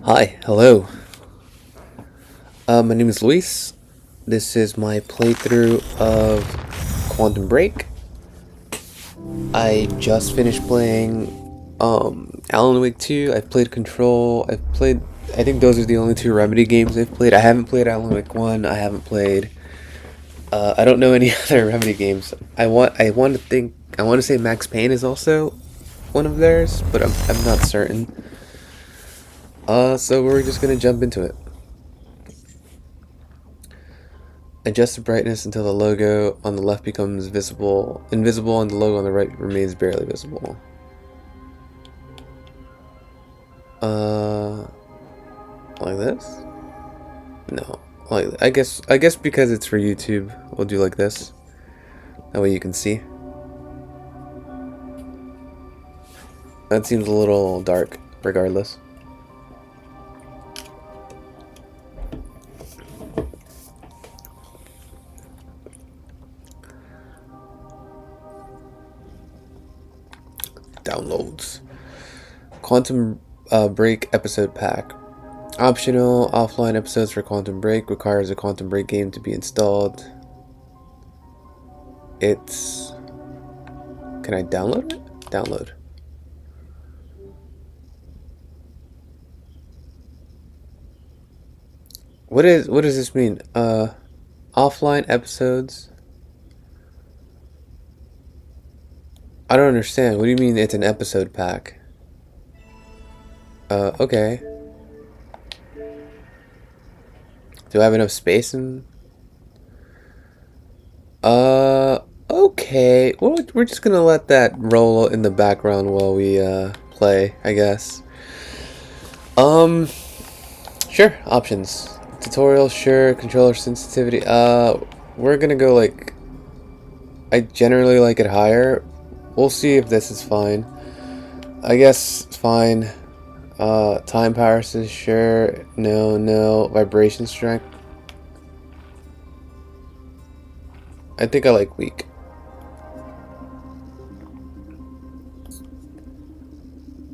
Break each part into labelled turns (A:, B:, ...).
A: Hi, hello. My name is Luis. This is my playthrough of Quantum Break. I just finished playing Alan Wake 2. I've played Control. I think those are the only two Remedy games I've played. I haven't played Alan Wake 1. I haven't played I don't know any other Remedy games. I want to say Max Payne is also one of theirs, but I'm not certain. So we're just gonna jump into it. Adjust the brightness until the logo on the left becomes invisible, and the logo on the right remains barely visible. Uh, like this? No, I guess because it's for YouTube, we'll do like this. That way you can see. That seems a little dark, regardless. Downloads. Quantum Break episode pack. Optional offline episodes for Quantum Break requires a Quantum Break game to be installed. It's... Can I download it? Download. What does this mean? Offline episodes? I don't understand. What do you mean it's an episode pack? Okay. Do I have enough space in... Okay. Well, we're just gonna let that roll in the background while we, play, I guess. Sure. Options. Tutorial, sure. Controller sensitivity. We're gonna go, like... I generally like it higher. We'll see if this is fine. I guess fine. Time power says sure. No. Vibration strength. I think I like weak.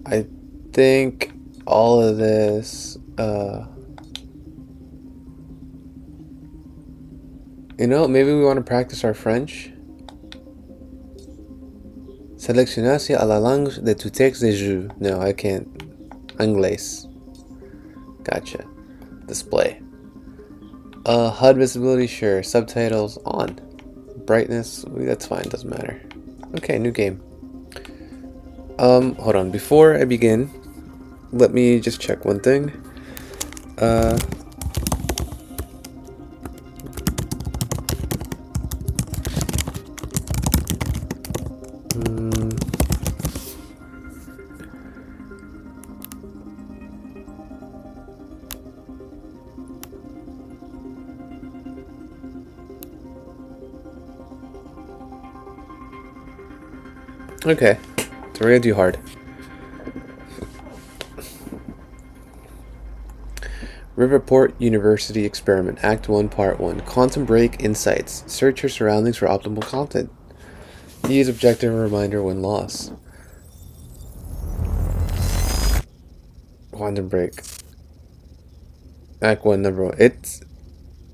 A: I think all of this, you know, maybe we want to practice our French. Sélectionnez à la langue de tout texte de jeu. No, I can't. Anglais. Gotcha. Display. HUD visibility, sure. Subtitles on. Brightness, that's fine, doesn't matter. Okay, new game. Hold on. Before I begin, let me just check one thing. Okay, so we're gonna do hard. Riverport University Experiment, Act 1, Part 1. Quantum Break Insights. Search your surroundings for optimal content. Use objective reminder when lost. Quantum Break. Act 1, number 1. It's...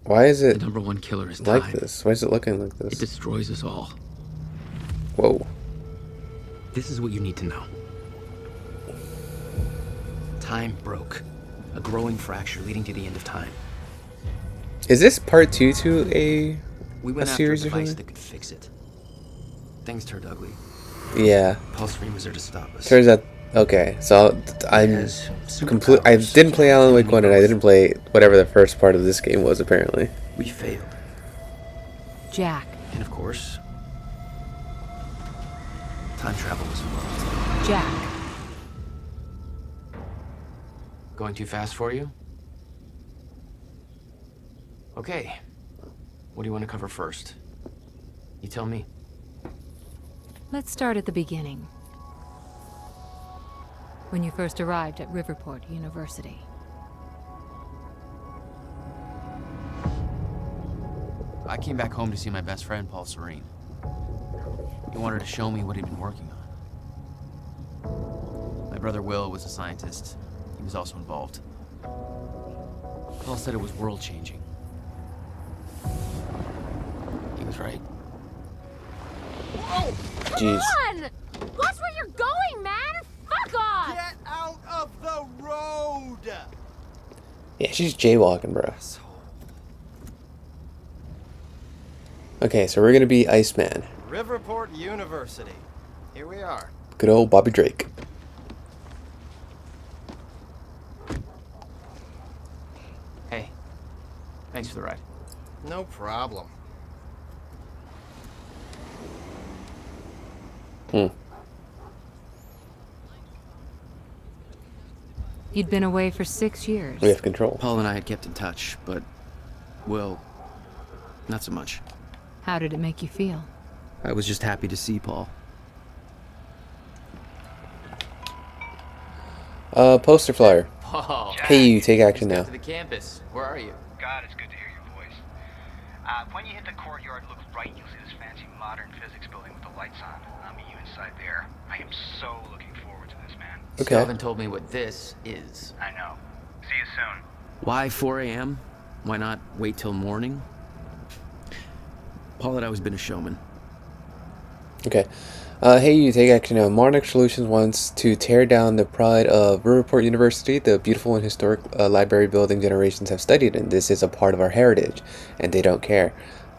A: Why is it
B: The number one killer is
A: like
B: time.
A: this? Why is it looking like
B: It
A: this?
B: destroys us all.
A: Whoa.
B: This is what you need to know. Time broke. A growing fracture leading to the end of time.
A: Is this part 2 to a
B: We went after a
A: series or
B: device
A: something?
B: that could fix it. Things turned ugly.
A: Yeah.
B: Pulse Stream was there to stop us.
A: Turns out... Okay, so I'm...
B: Has
A: I
B: superpowers.
A: didn't play Alan Wake
B: Enemy
A: 1 and I
B: growth.
A: didn't play whatever the first part of this game was, apparently.
B: We failed.
C: Jack.
B: And of course, time travel was involved.
C: Jack.
B: Going too fast for you? Okay. What do you want to cover first? You tell me.
C: Let's start at the beginning. When you first arrived at Riverport University.
B: I came back home to see my best friend, Paul Serene. He wanted to show me what he'd been working on. My brother Will was a scientist. He was also involved. Paul said it was world-changing. He was right.
D: Whoa!
A: Jeez.
D: Come on! Watch where you're going, man! Fuck off!
E: Get out of the road!
A: Yeah, she's jaywalking, bro. Okay, so we're gonna be Iceman.
E: Riverport University. Here we are.
A: Good old Bobby Drake.
B: Hey, thanks for the ride.
E: No problem.
C: You'd been away for 6 years.
A: We have control.
B: Paul and I had kept in touch, but, well, not so much.
C: How did it make you feel?
B: I was just happy to see Paul.
A: Poster flyer.
B: Oh,
A: Hey, you take action now.
B: to the campus. Where are you?
F: God, it's good to hear your voice. When you hit the courtyard, look right, you'll see this fancy modern physics building with the lights on. I'll meet you inside there. I am so looking forward to this, man.
A: Okay.
B: Still haven't told me what this is.
F: I know. See you soon.
B: Why 4 a.m.? Why not wait till morning? Paul had always been a showman.
A: Okay. Hey, you take action now. Monarch Solutions wants to tear down the pride of Riverport University, the beautiful and historic library building generations have studied in. This is a part of our heritage, and they don't care.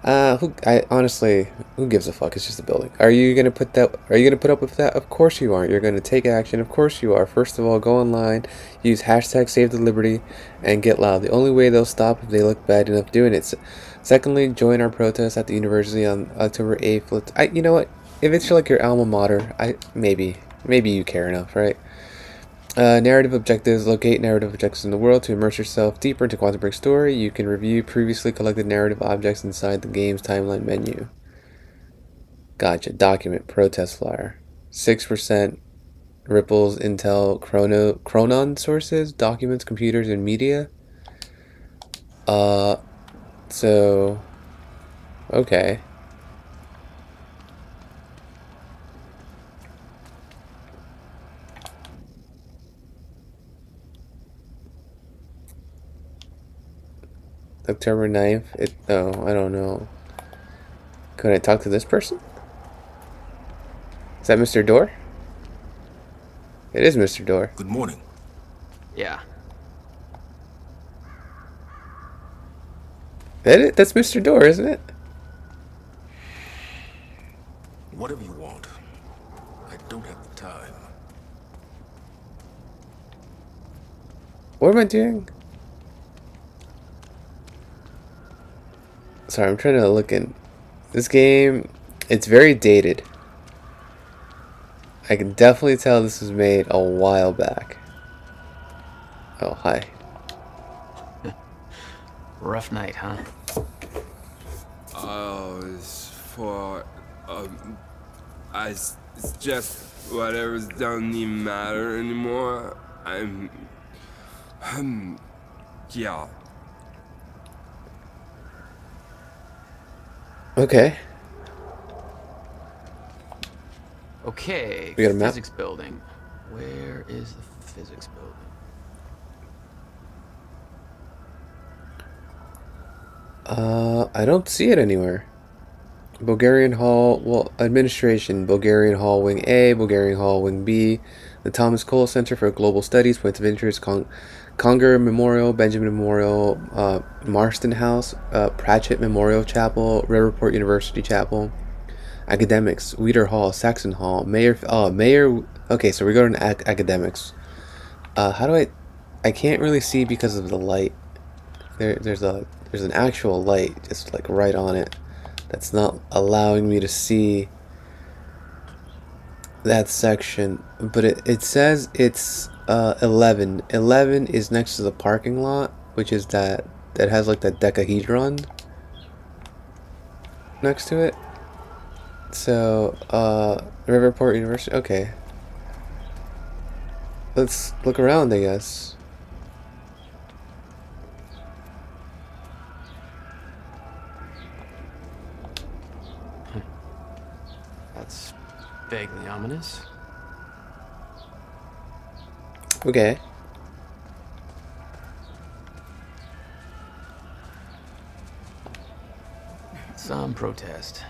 A: Honestly, who gives a fuck? It's just a building. Are you gonna put up with that? Of course you aren't. You're gonna take action. Of course you are. First of all, go online, use hashtag Save the Liberty, and get loud. The only way they'll stop if they look bad enough doing it. Secondly, join our protest at the university on October 8th. You know what? If it's like your alma mater, maybe you care enough, right? Narrative objectives. Locate narrative objectives in the world to immerse yourself deeper into Quantum Break's story. You can review previously collected narrative objects inside the game's timeline menu. Gotcha. Document. Protest flyer. 6%. Ripples, Intel, Chronon sources, documents, computers, and media. So... Okay. October 9th. I don't know. Could I talk to this person? Is that Mr. Door? It is Mr. Door.
G: Good morning.
B: Yeah.
A: That's Mr. Door, isn't it?
G: Whatever you want. I don't have the time.
A: What am I doing? Sorry, I'm trying to look in. This game, it's very dated. I can definitely tell this was made a while back. Oh, hi.
B: Rough night, huh?
H: It's just whatever's doesn't even matter anymore. Yeah.
A: Okay.
B: Okay.
A: We got a map?
B: Physics building. Where is the physics building?
A: I don't see it anywhere. Bulgarian Hall, well, administration, Bulgarian Hall Wing A, Bulgarian Hall Wing B, the Thomas Cole Center for Global Studies, Points of Interest, Conger Memorial, Benjamin Memorial, Marston House, Pratchett Memorial Chapel, Riverport University Chapel, Academics, Weeder Hall, Saxon Hall, Mayor, okay, so we're going to academics. How do I can't really see because of the light. There's an actual light just like right on it that's not allowing me to see that section, but it says it's 11 is next to the parking lot, which is that has like that decahedron next to it. So Riverport University. Okay, let's look around, I guess.
B: That's vaguely ominous.
A: Okay.
B: Some protest.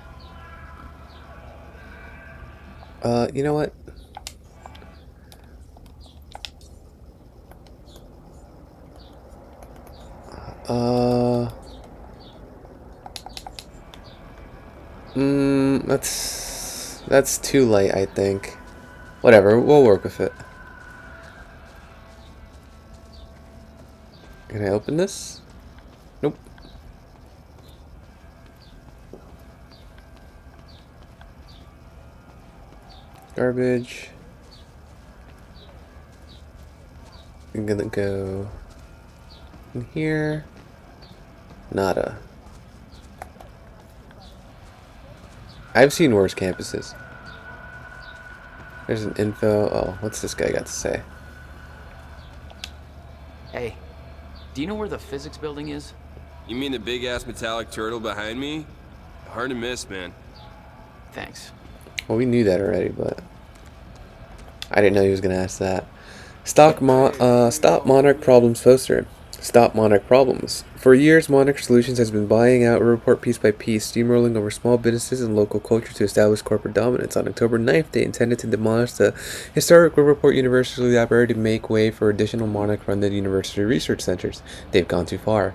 A: You know what? That's too late, I think. Whatever, we'll work with it. Can I open this? Nope. Garbage. I'm gonna go in here. Nada. I've seen worse campuses. There's an info. Oh, what's this guy got to say?
B: Hey, do you know where the physics building is?
H: You mean the big ass metallic turtle behind me? Hard to miss, man.
B: Thanks.
A: Well, we knew that already, but I didn't know he was gonna ask that. Stop Monarch Problems poster. Stop Monarch Problems. For years, Monarch Solutions has been buying out Riverport piece by piece, steamrolling over small businesses and local culture to establish corporate dominance. On October 9th, they intended to demolish the historic Riverport University Library to make way for additional Monarch-funded university research centers. They've gone too far.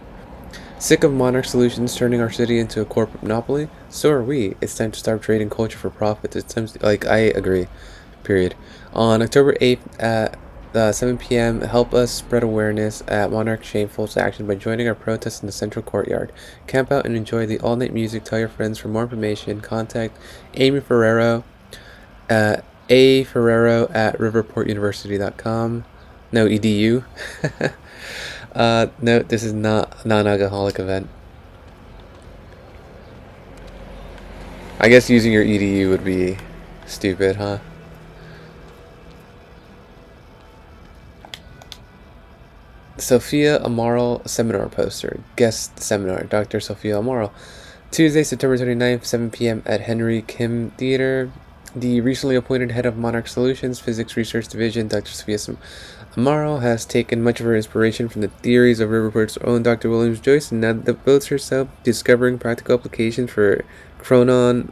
A: Sick of Monarch Solutions turning our city into a corporate monopoly? So are we. It's time to start trading culture for profit. It's time to, I agree. Period. On October 8th at 7 p.m. help us spread awareness at Monarch's shameful action by joining our protest in the central courtyard. Camp out and enjoy the all-night music. Tell your friends. For more information, contact Amy Ferrero at aferrero@riverportuniversity.com. No, edu. No, this is not a non-alcoholic event. I guess using your edu would be stupid, huh? Sophia Amaral seminar poster. Guest seminar. Dr. Sophia Amaral. Tuesday, September 29th, 7 p.m. at Henry Kim Theater. The recently appointed head of Monarch Solutions Physics Research Division, Dr. Sophia Amaral, has taken much of her inspiration from the theories of Riverport's own Dr. Williams Joyce and now devotes herself to discovering practical applications for chronon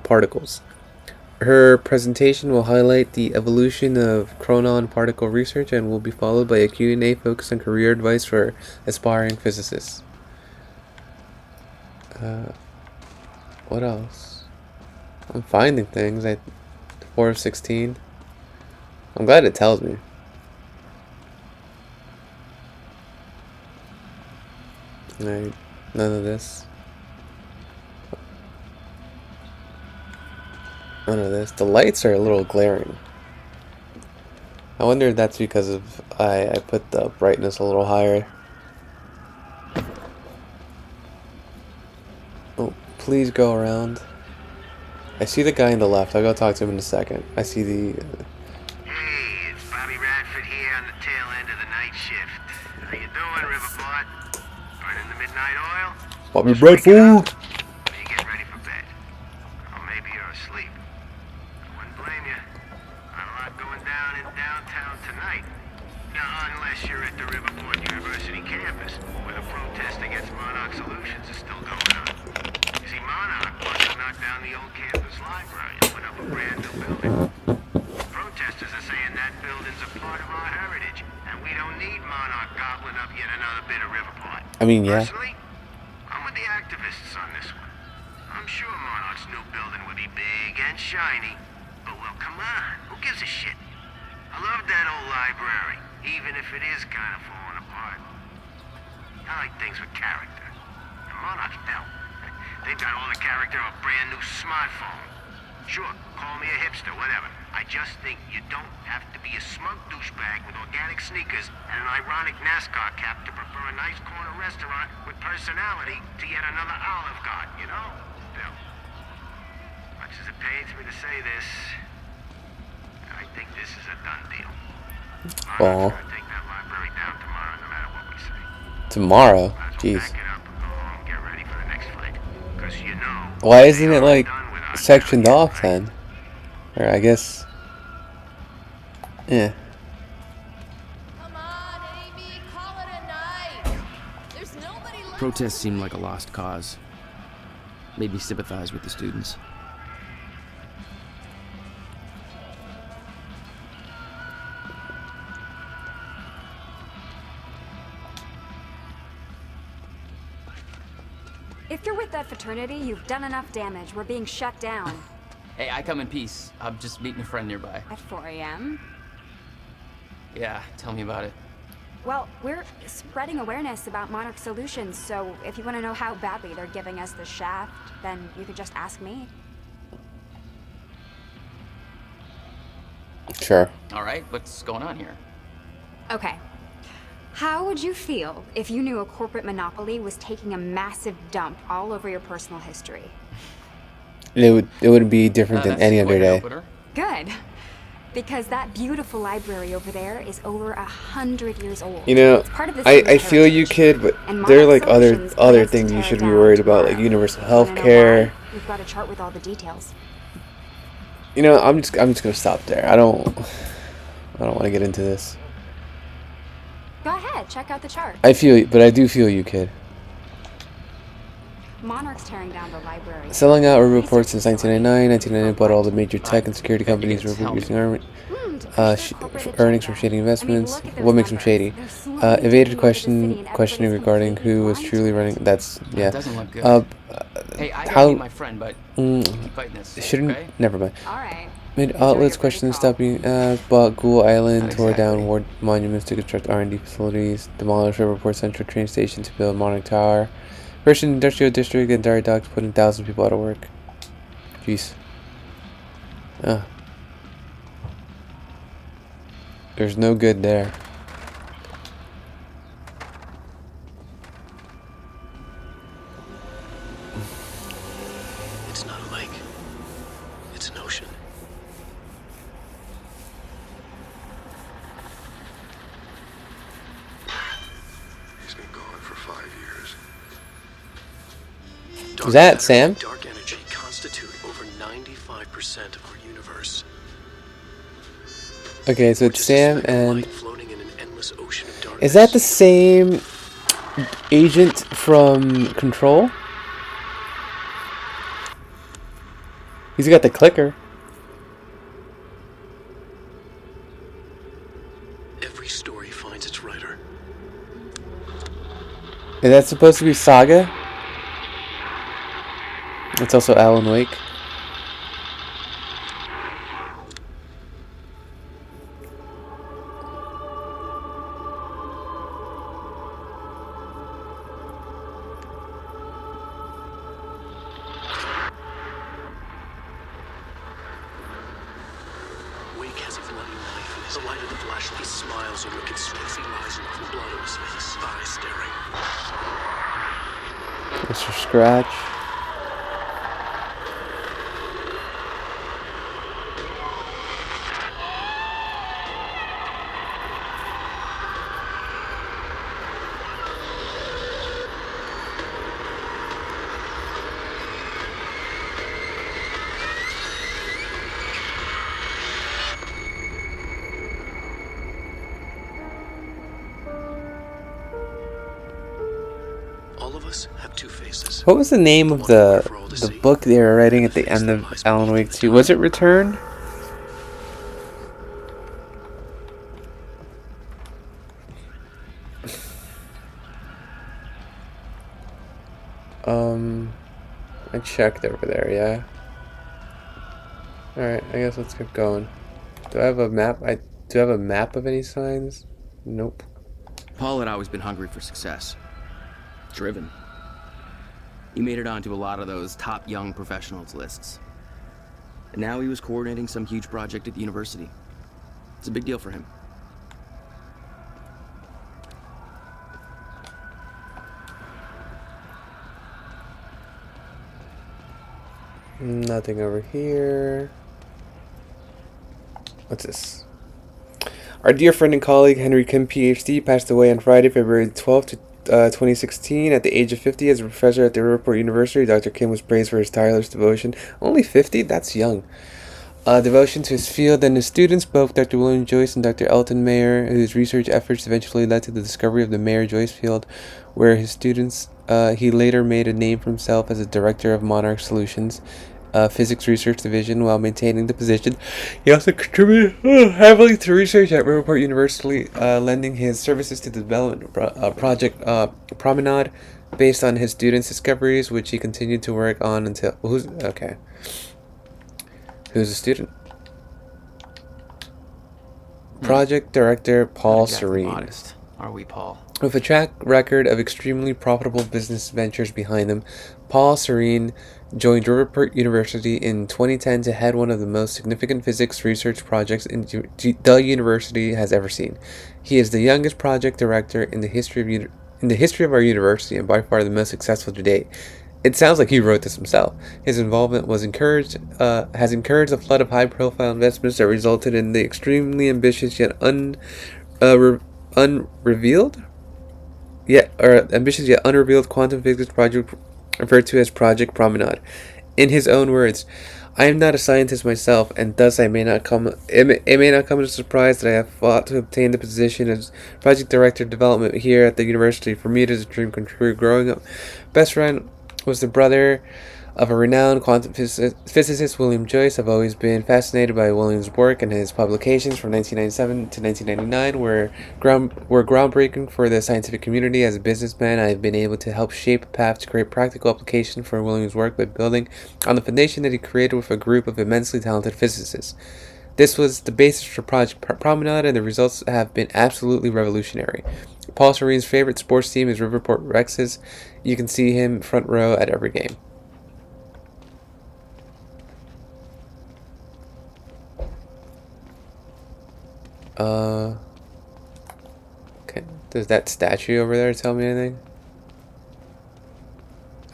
A: particles. Her presentation will highlight the evolution of chronon particle research and will be followed by a Q&A focused on career advice for aspiring physicists. What else? I'm finding things. 4 of 16. I'm glad it tells me. Alright, none of this. None of this. The lights are a little glaring. I wonder if that's because of I put the brightness a little higher. Oh, please go around. I see the guy on the left. I'll go talk to him in a second. I see the...
I: Hey, it's Bobby Radford here on the tail end of the night shift. How you doing, Riverport? Burning the midnight oil?
A: Bobby Radford!
I: Are you getting ready for bed? Or maybe you're asleep. I wouldn't blame you. Not a lot going down in downtown tonight. Now, unless you're at the Riverport University campus, where the protest against Monarch Solutions is still going on. You see, Monarch wants to knock down the old campus library and put up a brand new building. Protesters are saying that building's a part of our heritage, and we don't need Monarch gobbling up yet another bit of Riverport.
A: I mean, yeah.
I: Personally, I'm with the activists on this one. I'm sure Monarch's new building would be big and shiny, but well, come on, who gives a shit? I love that old library, even if it is kind of falling apart. I like things with character, and Monarch don't. They've got all the character of a brand new smartphone. Sure, call me a hipster, whatever. I just think you don't have to be a smug douchebag with organic sneakers and an ironic NASCAR cap to prefer a nice corner restaurant with personality to yet another Olive Garden, you know? Bill, much as it pains me to say this, I think this is a done deal. I'm gonna take that library down tomorrow, no matter what we say.
A: Tomorrow?
I: Might as well
A: Jeez.
I: pack it up and go home and get ready for the next flight. 'Cause you know,
A: Why isn't
I: they
A: it,
I: are
A: like,
I: done with us
A: sectioned
I: now,
A: off
I: right?
A: then? Or I guess... Yeah.
D: Come on, Amy, call it a night. There's nobody left.
B: Protests seem like a lost cause. Made me sympathize with the students.
J: If you're with that fraternity, you've done enough damage. We're being shut down.
B: Hey, I come in peace. I'm just meeting a friend nearby.
J: At 4 a.m.?
B: Yeah, tell me about it.
J: Well, we're spreading awareness about Monarch Solutions, so if you want to know how badly they're giving us the shaft, then you could just ask me.
A: Sure.
B: All right, what's going on here?
J: Okay. How would you feel if you knew a corporate monopoly was taking a massive dump all over your personal history?
A: It would be different than any other day.
J: Good. Because that beautiful library over there is over 100 years old.
A: You know,
J: It's part of the
A: I
J: city's
A: feel you,
J: heritage.
A: kid, but
J: And
A: there are
J: Monarch
A: like
J: Solutions
A: other
J: plans to
A: things you
J: tear
A: should be
J: down
A: worried about,
J: tomorrow.
A: like universal
J: Wanna know
A: healthcare.
J: why? We've got a chart with all the details.
A: You know, I'm just gonna stop there. I don't want to get into this.
J: Go ahead, check out the chart.
A: I feel you, but I do feel you, kid.
J: Monarch's tearing down the library.
A: Selling out reports since 1999. 1999 bought all the major tech and security companies were reducing earnings from shady investments. What makes them shady? Evaded questioning regarding who was truly running. That's yeah.
B: It doesn't look good. Hey, I gotta meet my friend, but keep fighting this.
A: Shouldn't.
B: Okay?
A: Never mind.
J: All right.
A: Made outlets question stopping. Bought Ghoul Island, tore down war monuments to construct R&D facilities, demolished Riverport Central train station to build Monarch Tower. First industrial district and dairy docks, putting 1,000 people out of work. Jeez. Ah. There's no good there.
G: It's not a lake. It's an ocean. He's been gone for 5 years.
A: Is that Sam?
G: Dark energy constitute over 95% of our universe.
A: Okay, so it's Sam and...
G: Floating in an endless ocean of darkness.
A: Is that the same agent from Control? He's got the clicker.
G: Every story finds its writer.
A: Is that supposed to be Saga? It's also Alan Wake.
G: Wake has a bloody knife in his light of the flashlight. He smiles a wicked spicy rising from blood on his face. Eyes staring.
A: Mr. Scratch.
G: All of us have two faces.
A: What was the name of the book they were writing at the end of Alan Wake 2? Was it Return? I checked over there, yeah. Alright, I guess let's keep going. Do I have a map? Do I have a map of any signs? Nope.
B: Paul had always been hungry for success. Driven. He made it onto a lot of those top young professionals lists. And now he was coordinating some huge project at the university. It's a big deal for him.
A: Nothing over here. What's this? Our dear friend and colleague Henry Kim, PhD, passed away on Friday, February 12th, 2016, at the age of 50 as a professor at the Riverport University. Dr. Kim was praised for his tireless devotion. Only 50? That's young. Devotion to his field and his students, both Dr. William Joyce and Dr. Elton Mayer, whose research efforts eventually led to the discovery of the Mayer-Joyce field, where his students He later made a name for himself as a director of Monarch Solutions, physics research division, while maintaining the position. He also contributed heavily to research at Riverport University, lending his services to the development project Promenade, based on his students' discoveries, which he continued to work on until who's a student? Project director Paul
B: Not exactly
A: Serene.
B: modest, are we, Paul?
A: With a track record of extremely profitable business ventures behind him, Paul Serene joined Riverport University in 2010 to head one of the most significant physics research projects the university has ever seen. He is the youngest project director in the history of our university, and by far the most successful to date. It sounds like he wrote this himself. His involvement has encouraged a flood of high-profile investments that resulted in the extremely ambitious yet unrevealed quantum physics project referred to as Project Promenade. In his own words, "I am not a scientist myself, and thus it may not come as a surprise that I have fought to obtain the position as project director of development here at the university. For me, it is a dream come true. Growing up, best friend was the brother of a renowned quantum physicist, William Joyce. I've always been fascinated by William's work, and his publications from 1997 to 1999 were groundbreaking for the scientific community. As a businessman, I have been able to help shape a path to create practical application for William's work by building on the foundation that he created with a group of immensely talented physicists. This was the basis for Project Promenade, and the results have been absolutely revolutionary." Paul Serene's favorite sports team is Riverport Rexes. You can see him front row at every game. Okay. Does that statue over there tell me anything?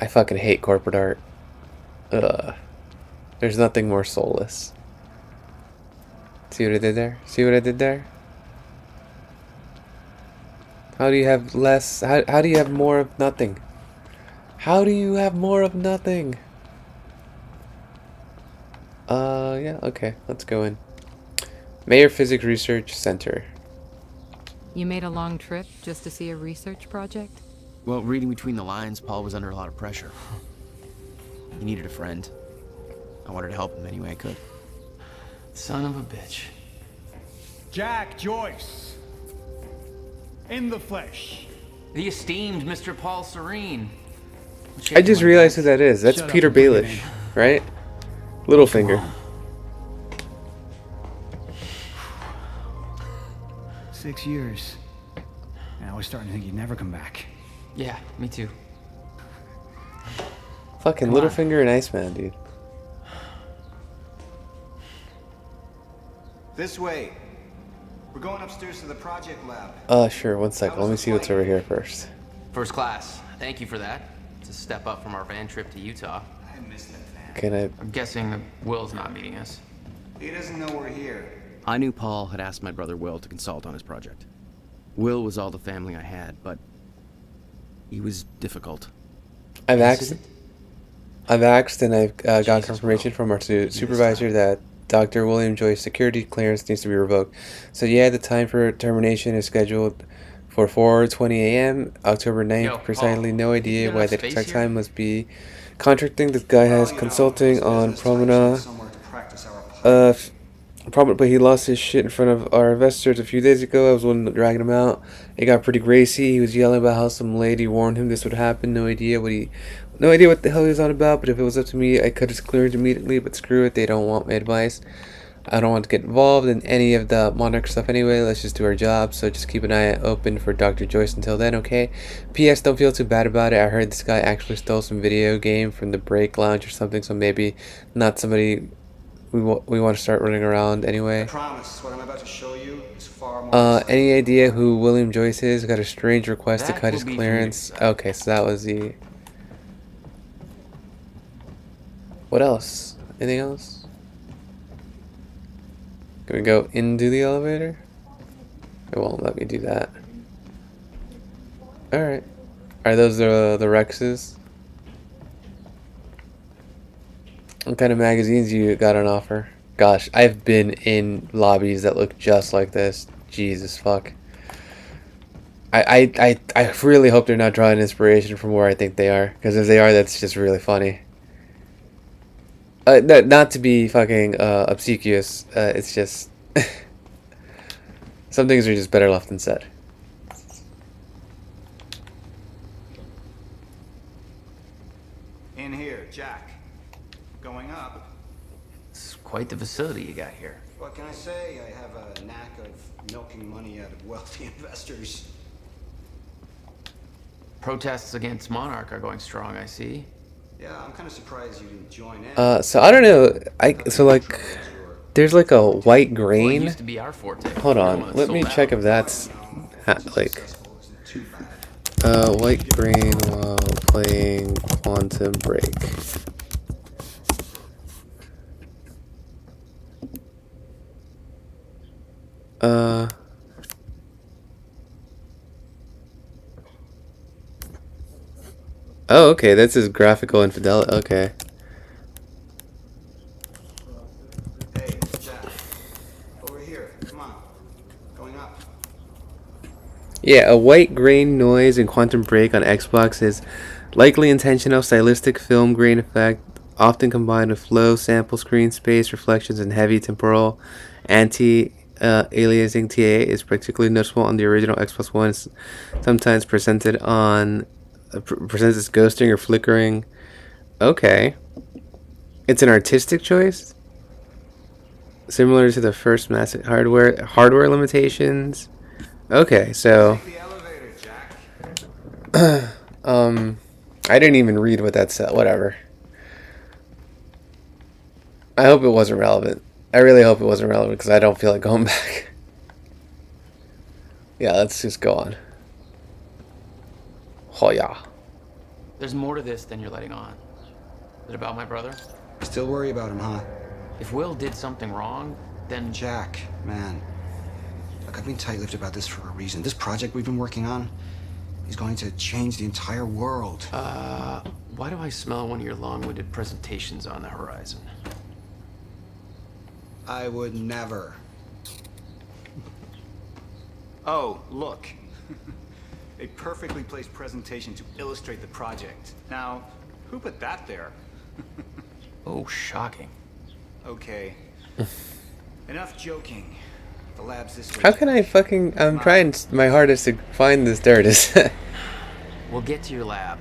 A: I fucking hate corporate art. Ugh. There's nothing more soulless. See what I did there? See what I did there? How do you have less? How do you have more of nothing? How do you have more of nothing? Yeah, okay. Let's go in. Mayer Physics Research Center.
C: You made a long trip just to see a research project?
B: Well, reading between the lines, Paul was under a lot of pressure. He needed a friend. I wanted to help him any way I could. Son of a bitch.
K: Jack Joyce. In the flesh.
B: The esteemed Mr. Paul Serene.
A: I just realized who that is. That's Peter Baelish, right? Littlefinger.
K: 6 years. And I was starting to think you'd never come back.
B: Yeah, me too.
A: Fucking Littlefinger and Iceman, dude.
E: This way. We're going upstairs to the project lab.
A: Sure, one second. Let me see what's over here first.
B: First class. Thank you for that. It's a step up from our van trip to Utah.
E: I missed that van.
A: Can I...
B: I'm guessing that Will's not meeting us.
E: He doesn't know we're here.
B: I knew Paul had asked my brother Will to consult on his project. Will was all the family I had, but he was difficult.
A: I've asked and I've got confirmation from our supervisor that Dr. William Joyce security clearance needs to be revoked. So yeah, the time for termination is scheduled for 4:20 a.m. October 9th. Precisely, no idea why the exact time must be contracting. This guy has consulting on Promenade. But he lost his shit in front of our investors a few days ago. I was one dragging him out. It got pretty racy. He was yelling about how some lady warned him this would happen. No idea what the hell he was on about. But if it was up to me, I could have cleared immediately. But screw it, they don't want my advice. I don't want to get involved in any of the Monarch stuff anyway. Let's just do our job. So just keep an eye open for Dr. Joyce until then, okay? P.S. Don't feel too bad about it. I heard this guy actually stole some video game from the break lounge or something. So maybe not somebody we want to start running around anyway.
E: I promise, what I'm about to show you is far more...
A: Any idea who William Joyce is? Got a strange request to cut his clearance. Okay, so that was the... What else? Anything else? Can we go into the elevator? It won't let me do that. Alright. Are those the Rexes? What kind of magazines you got on offer? Gosh, I've been in lobbies that look just like this. Jesus fuck. I really hope they're not drawing inspiration from where I think they are, because if they are, that's just really funny. Not to be fucking obsequious, it's just some things are just better left unsaid.
E: In here, Jack. Going up.
B: It's quite the facility you got here.
E: What can I say? I have a knack of milking money out of wealthy investors.
B: Protests against Monarch are going strong, I see.
E: Yeah, I'm kind of surprised you didn't join in.
A: So I don't know. So like, there's like a white
B: Well, it
A: grain.
B: used to be our forte.
A: Hold
B: No
A: on,
B: one
A: let me
B: sold
A: check
B: out.
A: if that's like white grain while playing Quantum Break. Oh, okay, this is graphical infidelity. Okay.
E: Hey, Jack. Over here. Come on. Going up.
A: Yeah, a white grain noise in Quantum Break on Xbox is likely intentional stylistic film grain effect, often combined with low sample screen space reflections and heavy temporal anti-aliasing TA is particularly noticeable on the original Xbox One. It's sometimes presented as ghosting or flickering. Okay. It's an artistic choice? Similar to the first massive hardware limitations. Okay, so I didn't even read what that said. Whatever. I hope it wasn't relevant. I really hope it wasn't relevant because I don't feel like going back. Yeah, let's just go on. Oh yeah.
B: There's more to this than you're letting on. Is it about my brother?
E: Still worry about him, huh?
B: If Will did something wrong, then...
E: Jack, man. Look, I've been tight-lipped about this for a reason. This project we've been working on is going to change the entire world.
B: Why do I smell one of your long-winded presentations on the horizon?
E: I would never. Oh, look. A perfectly placed presentation to illustrate the project. Now, who put that there?
B: Oh, shocking.
E: Okay. Enough joking. The lab's this way.
A: How can I fucking... I'm trying my hardest to find this dirt.
B: We'll get to your lab.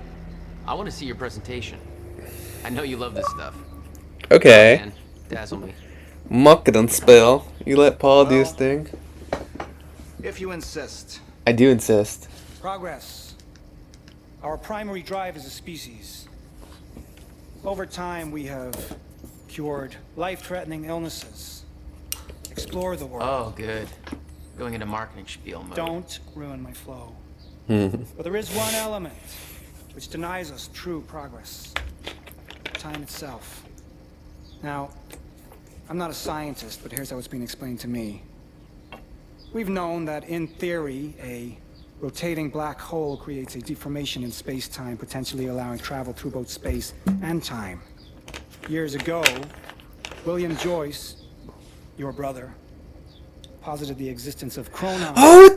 B: I want to see your presentation. I know you love this stuff.
A: Okay.
B: Man, dazzle me.
A: Muck it and spill. You let Paul do his thing.
E: If you insist.
A: I do insist.
L: Progress. Our primary drive as a species. Over time, we have cured life-threatening illnesses. Explore the world.
B: Oh, good. Going into marketing spiel mode.
L: Don't ruin my flow. But there is one element which denies us true progress. Time itself. Now, I'm not a scientist, but here's how it's been explained to me. We've known that, in theory, a rotating black hole creates a deformation in space-time, potentially allowing travel through both space and time. Years ago, William Joyce, your brother, posited the existence of Chronon.
A: Oh,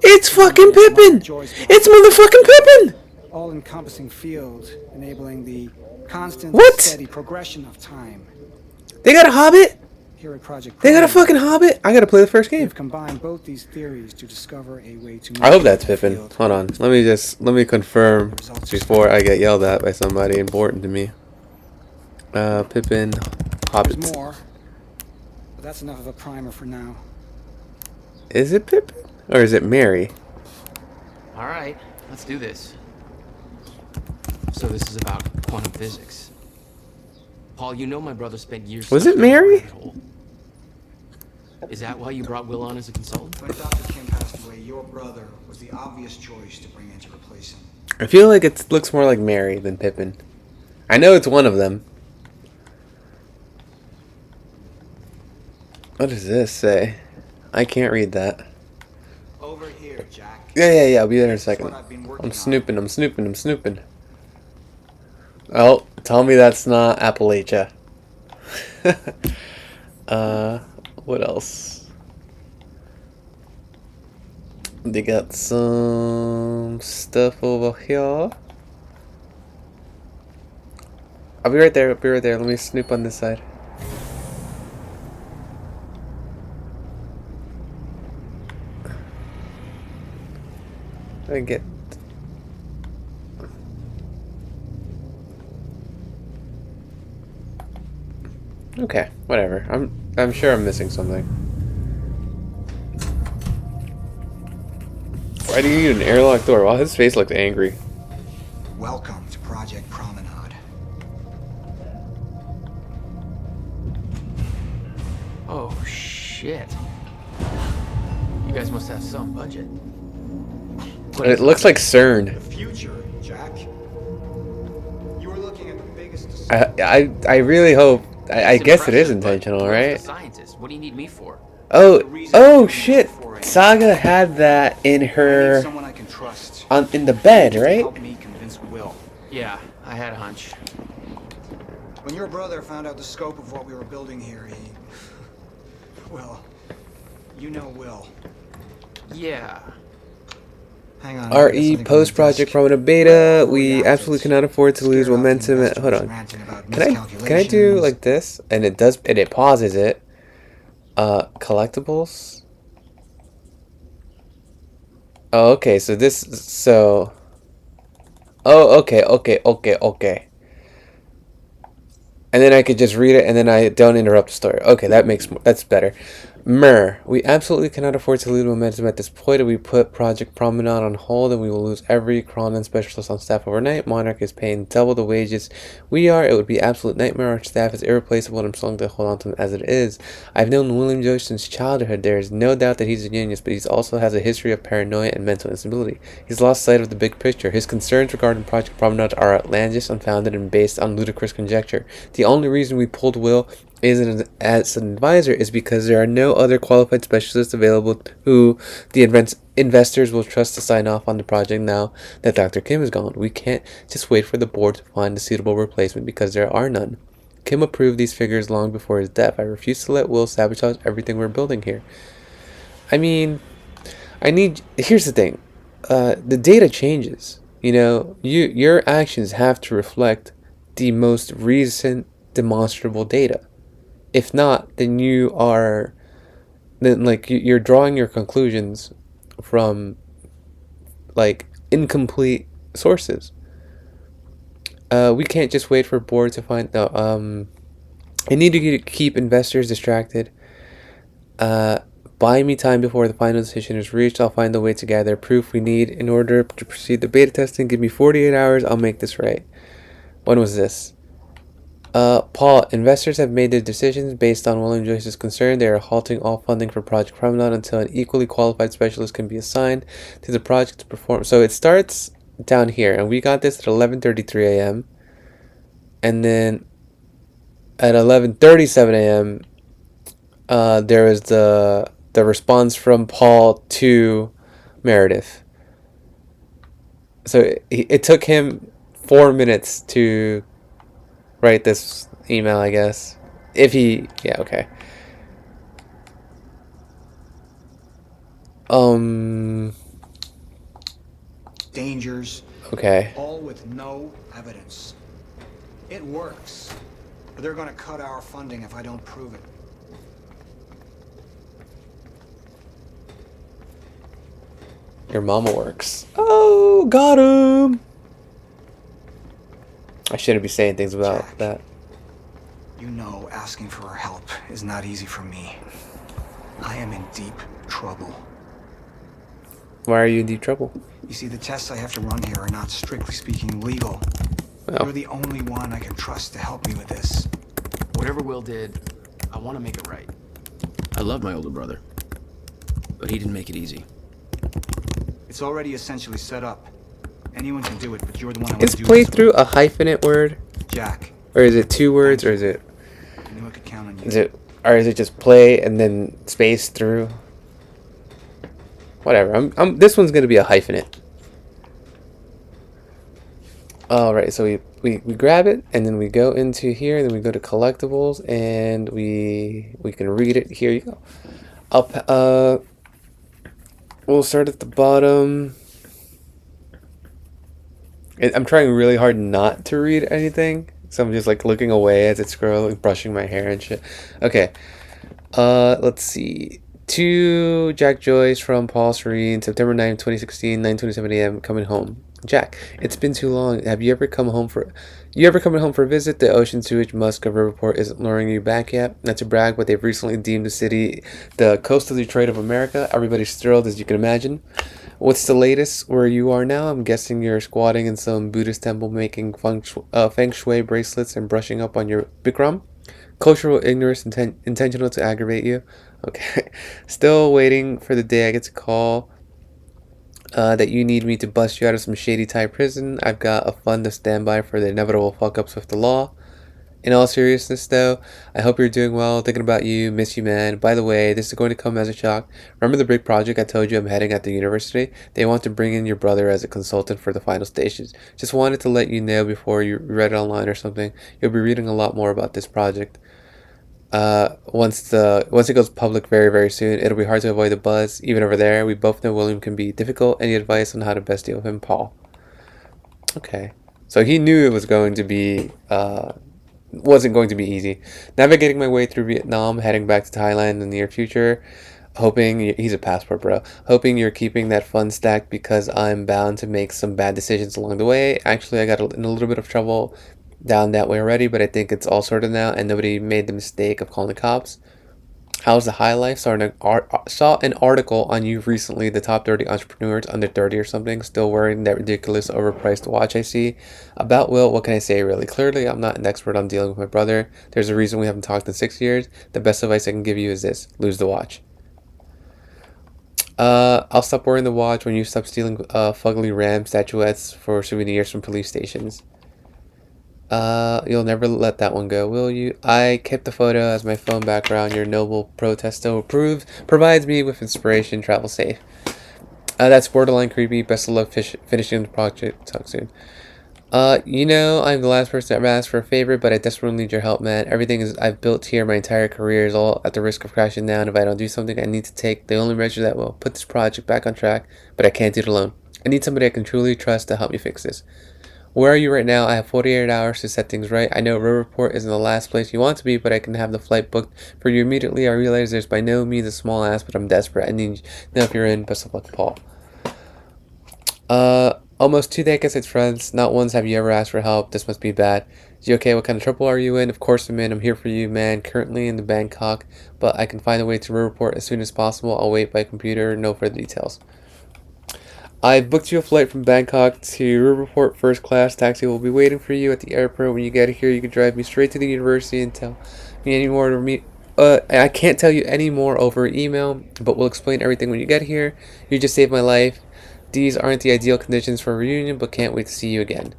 A: it's fucking Pippin! It's motherfucking Pippin!
L: All-encompassing field, enabling the constant,
A: What?
L: steady progression of time.
A: They got a Hobbit?
L: Here at Project
A: They got a
L: Chronon,
A: fucking Hobbit? I gotta play the first game.
L: we've combined both these theories to discover a way to...
A: I hope that's Pippin. Hold on. Let me confirm before I get yelled at by somebody important to me. Pippin, Hobbit.
L: There's more, but that's enough of a primer for now.
A: Is it Pippin? Or is it Mary?
B: All right, let's do this. So this is about quantum physics. Paul, you know my brother spent years...
A: Was it
B: studying
A: Mary?
B: the rabbit hole. Is that why you brought Will on as a consultant?
E: When Dr. Kim passed away, your brother was the obvious choice to bring in to replace him.
A: I feel like it looks more like Mary than Pippin. I know it's one of them. What does this say? I can't read that.
E: Over here, Jack.
A: Yeah, I'll be there in a second.
E: what I've been working
A: I'm snooping. Oh, tell me that's not Appalachia. What else? They got some stuff over here. I'll be right there. I'll be right there. Let me snoop on this side. I get. Okay, whatever. I'm sure I'm missing something. Why do you need an airlock door? Wow, his face looked angry.
E: Welcome to Project Promenade.
B: Oh, shit. You guys must have some budget.
A: It looks like CERN.
E: The future, Jack. You were looking at the biggest.
A: I really hope. I guess it is intentional, right?
B: Scientist, what do you need me for?
A: Oh shit! Saga had that in her
E: Someone I can trust.
A: in the bed, right?
E: Help me convince Will.
B: Yeah, I had a hunch.
E: When your brother found out the scope of what we were building here, he. Well, you know Will.
B: Yeah.
E: Hang on.
A: RE post project Promenade beta. We absolutely cannot afford to lose momentum. Hold on. Can I do like this? And it does. And it pauses it. Collectibles. Oh, okay. So this. So. Oh, okay. And then I could just read it, and then I don't interrupt the story. Okay, that's better. We absolutely cannot afford to lose momentum at this point. If we put Project Promenade on hold, and we will lose every Cronin specialist on staff overnight. Monarch is paying double the wages we are. It would be absolute nightmare. Our staff is irreplaceable, and I'm so to hold on to him as it is. I've known William Joyce since childhood. There is no doubt that he's a genius, but he also has a history of paranoia and mental instability. He's lost sight of the big picture. His concerns regarding Project Promenade are outlandish, unfounded, and based on ludicrous conjecture. The only reason we pulled Will as an advisor is because there are no other qualified specialists available who the investors will trust to sign off on the project now that Dr. Kim is gone. We can't just wait for the board to find a suitable replacement because there are none. Kim approved these figures long before his death. I refuse to let Will sabotage everything we're building here. I mean, here's the thing. The data changes. You know, your actions have to reflect the most recent demonstrable data. If not, then you're drawing your conclusions from like incomplete sources. We can't just wait for board to find. No, I need to keep investors distracted. Buy me time before the final decision is reached. I'll find a way to gather proof we need in order to proceed the beta testing. Give me 48 hours. I'll make this right. When was this? Paul, investors have made their decisions based on William Joyce's concern. They are halting all funding for Project Promenade until an equally qualified specialist can be assigned to the project to perform. So it starts down here, and we got this at 11:33 a.m. And then at 11:37 a.m., there was the response from Paul to Meredith. So it took him 4 minutes to write this email, I guess. Yeah, okay.
E: Dangers.
A: Okay.
E: All with no evidence. It works. But they're gonna cut our funding if I don't prove it.
A: Your mama works. Oh, got him! I shouldn't be saying things about
E: Jack,
A: that.
E: You know asking for our help is not easy for me. I am in deep trouble.
A: Why are you in deep trouble?
E: You see, the tests I have to run here are not strictly speaking legal.
A: Oh.
E: You're the only one I can trust to help me with this.
B: Whatever Will did, I want to make it right. I love my older brother, but he didn't make it easy.
E: It's already essentially set up. Anyone can do it, but you're the one I want
A: Is
E: to do
A: playthrough a hyphenate word?
E: Jack.
A: Or is it 2 words, or is it...
E: I knew I could count on you.
A: Is it just play and then space through? Whatever. This one's gonna be a hyphenate. Alright, so we grab it, and then we go into here, and then we go to collectibles, and we can read it. Here you go. We'll start at the bottom. I'm trying really hard not to read anything, so I'm just like looking away as it's scrolling, brushing my hair and shit. Okay. Let's see. To Jack Joyce from Paul Serene, September 9, 2016, 9:27 a.m. Coming home. Jack, it's been too long. Have you ever come home for a visit? The ocean sewage musk of Riverport isn't luring you back yet. Not to brag, but they've recently deemed the city the coastal Detroit of America. Everybody's thrilled, as you can imagine. What's the latest where you are now? I'm guessing you're squatting in some Buddhist temple making feng shui bracelets and brushing up on your Bikram. Cultural ignorance intentional to aggravate you. Okay. Still waiting for the day I get to call that you need me to bust you out of some shady Thai prison. I've got a fund to stand by for the inevitable fuck-ups with the law. In all seriousness, though, I hope you're doing well. Thinking about you. Miss you, man. By the way, this is going to come as a shock. Remember the big project I told you I'm heading at the university? They want to bring in your brother as a consultant for the final stages. Just wanted to let you know before you read it online or something. You'll be reading a lot more about this project. Once it goes public very, very soon, it'll be hard to avoid the buzz. Even over there, we both know William can be difficult. Any advice on how to best deal with him, Paul? Okay. So he knew it was going to be, wasn't going to be easy. Navigating my way through Vietnam, heading back to Thailand in the near future. Hoping, he's a passport bro. Hoping you're keeping that fund stacked because I'm bound to make some bad decisions along the way. Actually, I got in a little bit of trouble down that way already, but I think it's all sorted now and nobody made the mistake of calling the cops. How's the high life? Saw an article on you recently, the top 30 entrepreneurs under 30 or something, still wearing that ridiculous overpriced watch I see. About Will, what can I say really? Clearly, I'm not an expert on dealing with my brother. There's a reason we haven't talked in 6 years. The best advice I can give you is this: lose the watch. I'll stop wearing the watch when you stop stealing fugly ram statuettes for souvenirs from police stations. You'll never let that one go, will you? I kept the photo as my phone background. Your noble protest still provides me with inspiration. Travel safe. That's borderline creepy. Best of luck finishing the project. Talk soon. You know, I'm the last person to ever ask for a favor, but I desperately need your help, man. Everything I've built here, my entire career, is all at the risk of crashing down if I don't do something. I need to take the only measure that will put this project back on track, but I can't do it alone. I need somebody I can truly trust to help me fix this. Where are you right now? I have 48 hours to set things right. I know Riverport isn't the last place you want to be, but I can have the flight booked for you immediately. I realize there's by no means a small ask, but I'm desperate. I need to know if you're in. Best of luck, Paul. Almost 2 decades as friends. Not once have you ever asked for help. This must be bad. Is you okay? What kind of trouble are you in? Of course I'm in. I'm here for you, man. Currently in the Bangkok, but I can find a way to Riverport as soon as possible. I'll wait by computer. No further details. I've booked you a flight from Bangkok to Riverport first class. Taxi will be waiting for you at the airport. When you get here, you can drive me straight to the university and tell me any more to me. I can't tell you any more over email, but we'll explain everything when you get here. You just saved my life. These aren't the ideal conditions for a reunion, but can't wait to see you again.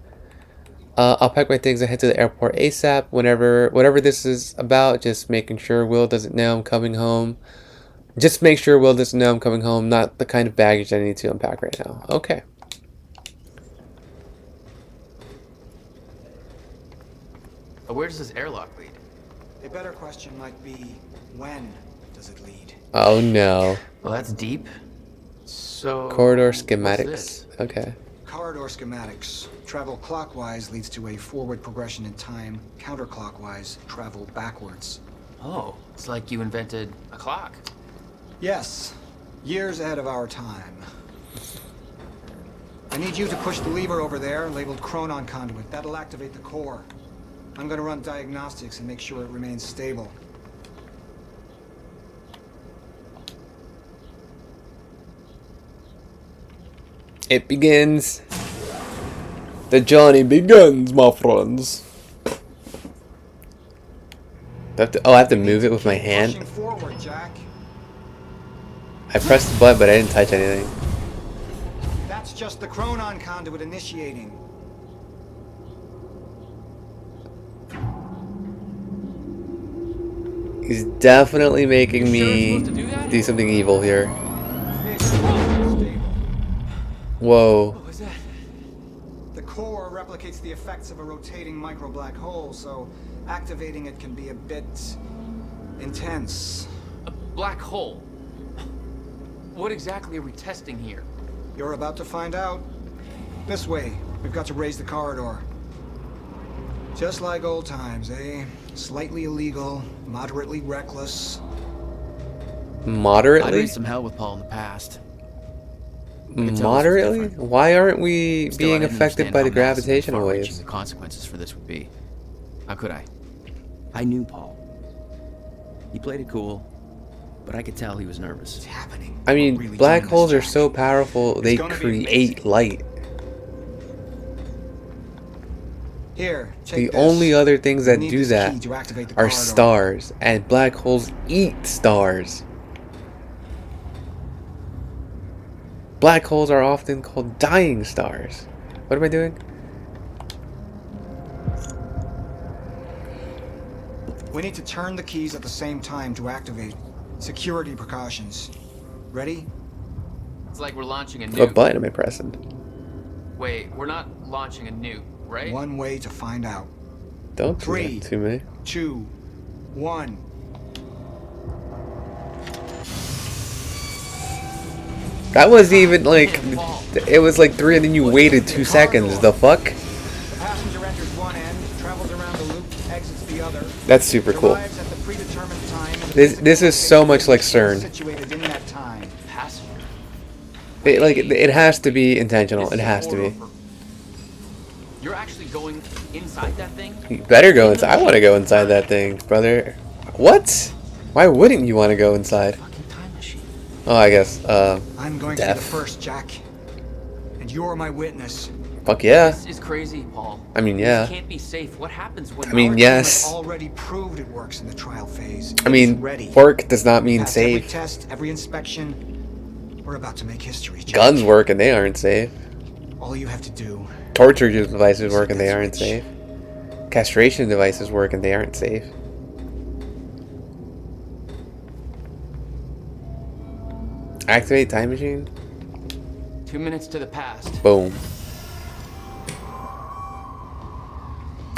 A: I'll pack my things and head to the airport ASAP. Whatever this is about, just making sure Will doesn't know I'm coming home. Just make sure Will doesn't know I'm coming home, not the kind of baggage I need to unpack right now. Okay.
B: Where does this airlock lead?
L: A better question might be, when does it lead?
A: Oh no.
B: Well, that's deep. So...
A: Corridor schematics. Okay.
L: Corridor schematics. Travel clockwise leads to a forward progression in time. Counterclockwise, travel backwards.
B: Oh, it's like you invented a clock.
L: Yes, years ahead of our time. I need you to push the lever over there, labeled Chronon Conduit. That'll activate the core. I'm gonna run diagnostics and make sure it remains stable.
A: It begins. The journey begins, my friends. I have to move it with my hand.
L: Pushing forward, Jack.
A: I pressed the button, but I didn't touch anything.
L: That's just the Chronon Conduit initiating.
A: He's definitely making me do something evil here. Whoa.
L: What was that? The core replicates the effects of a rotating micro black hole, so activating it can be a bit intense.
B: A black hole? What exactly are we testing here?
L: You're about to find out. This way. We've got to raise the corridor. Just like old times, eh? Slightly illegal, moderately reckless.
B: I
A: Moderately?
B: raised some hell with Paul in the past. I could tell this was
A: Moderately?
B: different.
A: Why aren't we
B: Still, I
A: being
B: didn't
A: affected
B: understand
A: by
B: how
A: the
B: massive and
A: gravitational
B: far-reaching
A: waves?
B: the consequences for this would be. How could I? I knew Paul. He played it cool, but I could tell he was nervous.
L: It's happening.
A: I mean,
L: We're really
A: black
L: doing
A: holes
L: this,
A: are
L: Jack.
A: so powerful, they
L: gonna be
A: create
L: amazing.
A: light.
L: Here,
A: The
L: take this.
A: only other things
L: You
A: that
L: need
A: do
L: this
A: that
L: key to activate the
A: are
L: corridor.
A: stars, and black holes eat stars. Black holes are often called dying stars. What am I doing?
L: We need to turn the keys at the same time to activate. Security precautions. Ready?
B: It's like we're launching a nuke.
A: What button am I pressing?
B: Wait, we're not launching a nuke, right?
L: One way to find out.
A: Don't do
L: 3,
A: that to me.
L: 2, 1.
A: That wasn't even like, it was like 3 and then you waited 2 seconds. The fuck?
L: The passenger enters one end, travels around the loop, exits the other.
A: That's super cool.
L: Arrives at the predetermined time. and
A: This is so much like CERN.
L: situated in that time.
B: Passenger.
A: It has to be intentional. It has to be.
B: You're actually going inside that thing?
A: You better go inside. I want to go inside that thing, brother. What? Why wouldn't you want to go inside?
B: Fucking time machine.
A: Oh, I guess.
L: I'm going to be
A: death.
L: the first, Jack. And you're my witness.
A: Fuck yeah.
B: This is crazy, Paul.
A: I mean, yeah.
B: This can't be safe. What happens when
A: I mean,
L: Our
A: yes.
L: team has already proved it works in the trial phase.
A: I mean,
L: It's ready.
A: work does not mean
L: Past every
A: safe.
L: test, every inspection. We're about to make history, Jack.
A: Guns work and they aren't safe.
L: All you have to do.
A: Torture devices work and they aren't safe. Castration devices work and they aren't safe. Activate time machine?
B: 2 minutes to the past.
A: Boom.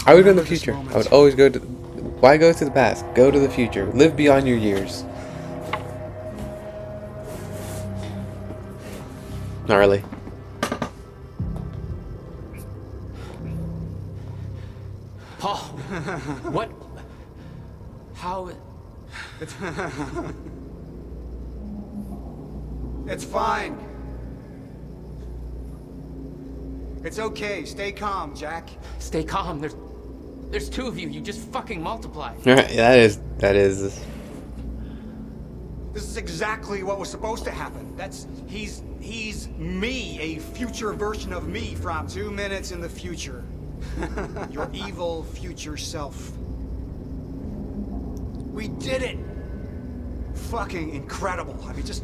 A: I would go in the future. I would always go to... Why go to the past? Go to the future. Live beyond your years. Gnarly.
B: Paul, what? How?
L: It's fine. It's okay. Stay calm, Jack.
B: Stay calm. There's 2 of you. You just fucking multiply.
A: That is...
L: This is exactly what was supposed to happen. He's me, a future version of me from 2 minutes in the future. Your evil future self. We did it! Fucking incredible. I mean, just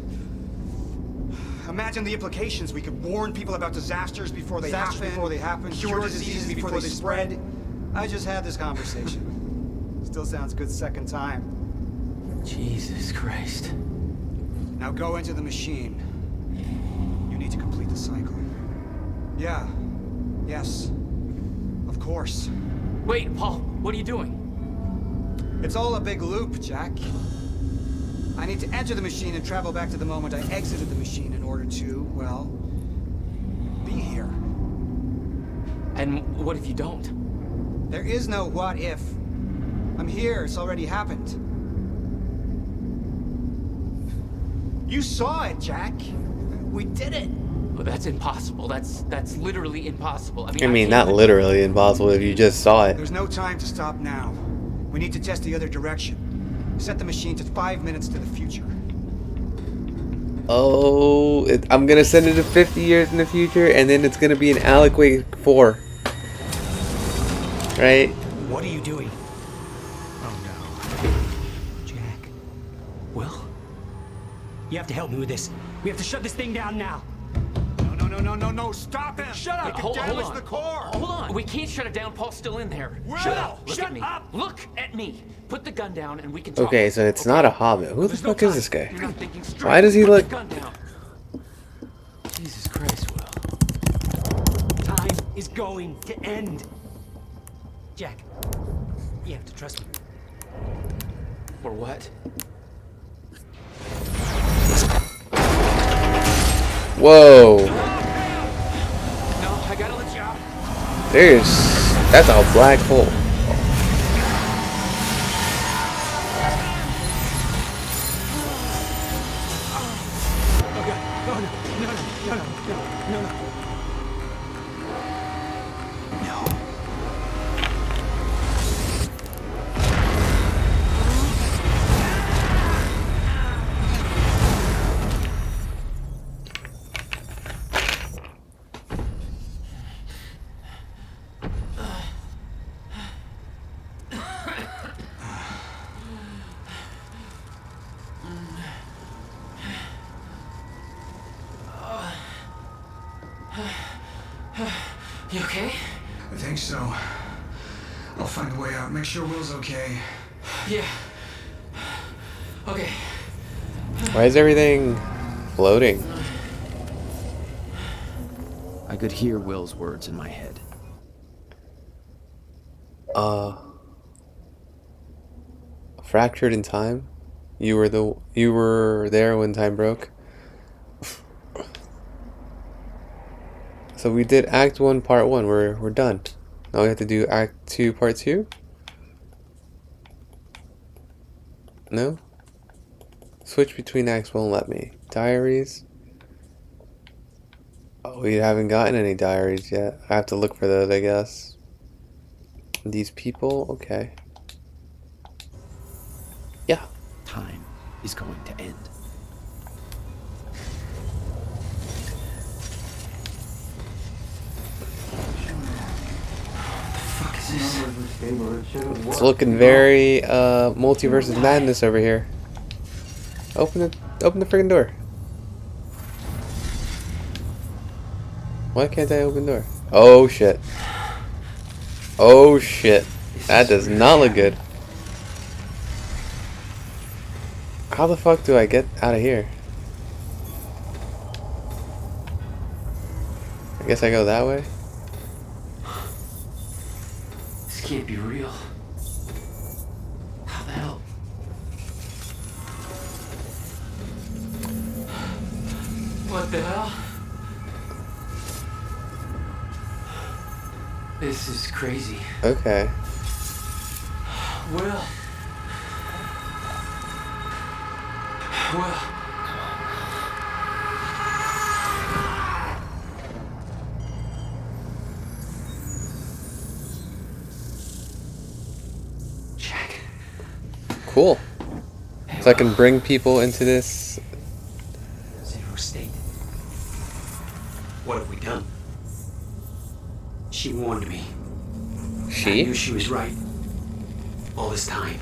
L: imagine the implications. We could warn people about disasters before they happen, cure diseases before they spread. I just had this conversation. Still sounds good second time.
B: Jesus Christ.
L: Now go into the machine. You need to complete the cycle. Yeah. Yes. Of course.
B: Wait, Paul, what are you doing?
L: It's all a big loop, Jack. I need to enter the machine and travel back to the moment I exited the machine in order to, well, be here.
B: And what if you don't?
L: There is no what if. I'm here. It's already happened. You saw it, Jack. We did it.
B: Well, that's impossible. That's literally impossible.
A: I mean, not literally impossible if you just saw it.
L: There's no time to stop now. We need to test the other direction. Set the machine to 5 minutes to the future.
A: Oh, I'm gonna send it to 50 years in the future, and then it's gonna be an Alec Wake 4. Right?
G: What are you doing? Oh no. Jack. Will? You have to help me with this. We have to shut this thing down now.
L: No, stop him!
G: Shut up!
B: Hold
L: Damage
B: on.
L: the core!
B: Hold on. We can't shut it down. Paul's still in there.
G: Shut up!
B: Look
G: Shut
B: at me.
G: up!
B: Look at me. Put the gun down and we can talk.
A: Okay, so it's not a hobbit. Who the
B: There's no
A: fuck is
B: time.
A: this guy?
B: You're not thinking straight.
A: Why does he
B: Put
A: look...
B: the gun down. Jesus Christ, Will.
G: Time is going to end. Jack, you have to trust me.
B: For what?
A: Whoa.
G: No, I gotta let you out.
A: That's a black hole.
L: You okay? I think so. I'll find a way out. Make sure Will's okay. Yeah. Okay.
A: Why is everything floating?
B: I could hear Will's words in my head.
A: Fractured in time? You were there when time broke? So we did Act 1, Part 1. We're done. Now we have to do Act 2, Part 2? No? Switch between acts won't let me. Diaries? Oh, we haven't gotten any diaries yet. I have to look for those, I guess. These people? Okay. Yeah.
B: Time is going to end.
A: It's looking very Multiverse of Madness over here. Open the freaking door. Why can't I open the door? Oh shit. Oh shit. That does not look good. How the fuck do I get out of here? I guess I go that way.
G: This can't be real. How the hell? What the hell? This is crazy.
A: Okay.
G: Will. Jack.
A: Cool. So I can bring people into this.
G: Zero state. What have we done? She warned me.
A: She?
G: I knew she was right. All this time.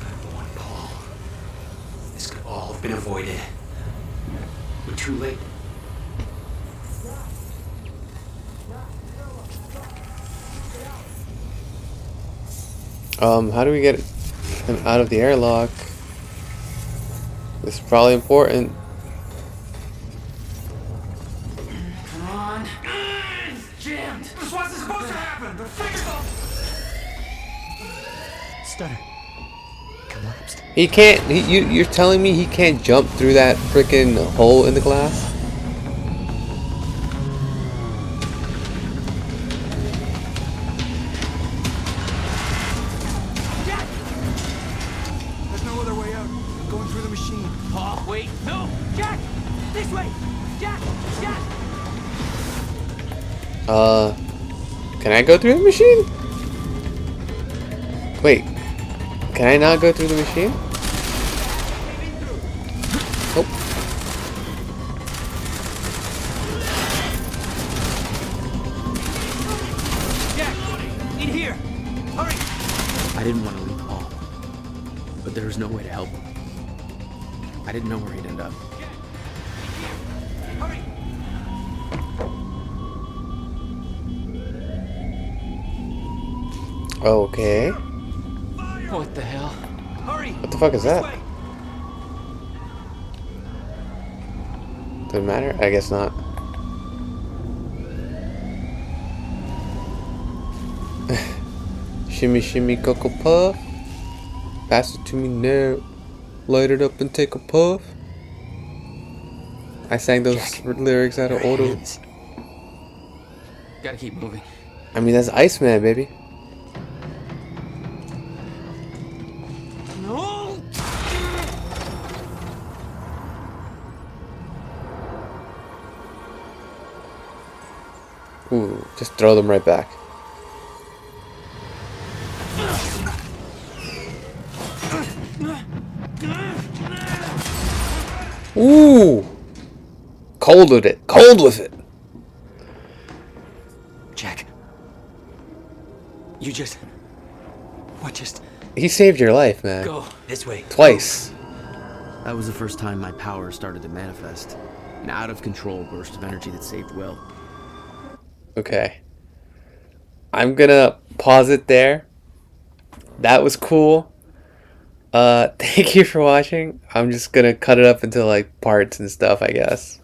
G: I warned Paul. This could all have been avoided. We're too late.
A: How do we get him out of the airlock? This is probably important.
G: Come on. It's jammed. This wasn't supposed to happen. The fingers off. Stutter. Collapsed.
A: He can't. You're telling me he can't jump through that freaking hole in the glass?
L: Jack! There's no other way out. I'm going through the machine.
G: Paul, wait. No.
L: Jack! This way! Jack! Jack!
A: Can I go through the machine? Wait. Can I not go through the machine? Oh.
L: Jack! In here! Hurry!
B: I didn't want to leave Paul, but there was no way to help him. I didn't know where he'd end up.
L: Hurry!
A: Okay.
G: What the hell?
L: Hurry!
A: What the fuck is that?
L: This way.
A: Doesn't matter? I guess not. Shimmy, shimmy, Cocoa Puff. Pass it to me now. Light it up and take a puff. I sang those lyrics out of order.
B: Gotta keep moving.
A: I mean, that's Iceman, baby.
B: No!
A: Ooh, just throw them right back. Ooh! Cold with it. Cold with it.
G: Jack. You just... What just...
A: He saved your life, man.
G: Go this way.
A: Twice.
B: That was the first time my power started to manifest. An out-of-control burst of energy that saved Will.
A: Okay. I'm gonna pause it there. That was cool. Thank you for watching. I'm just gonna cut it up into like parts and stuff, I guess.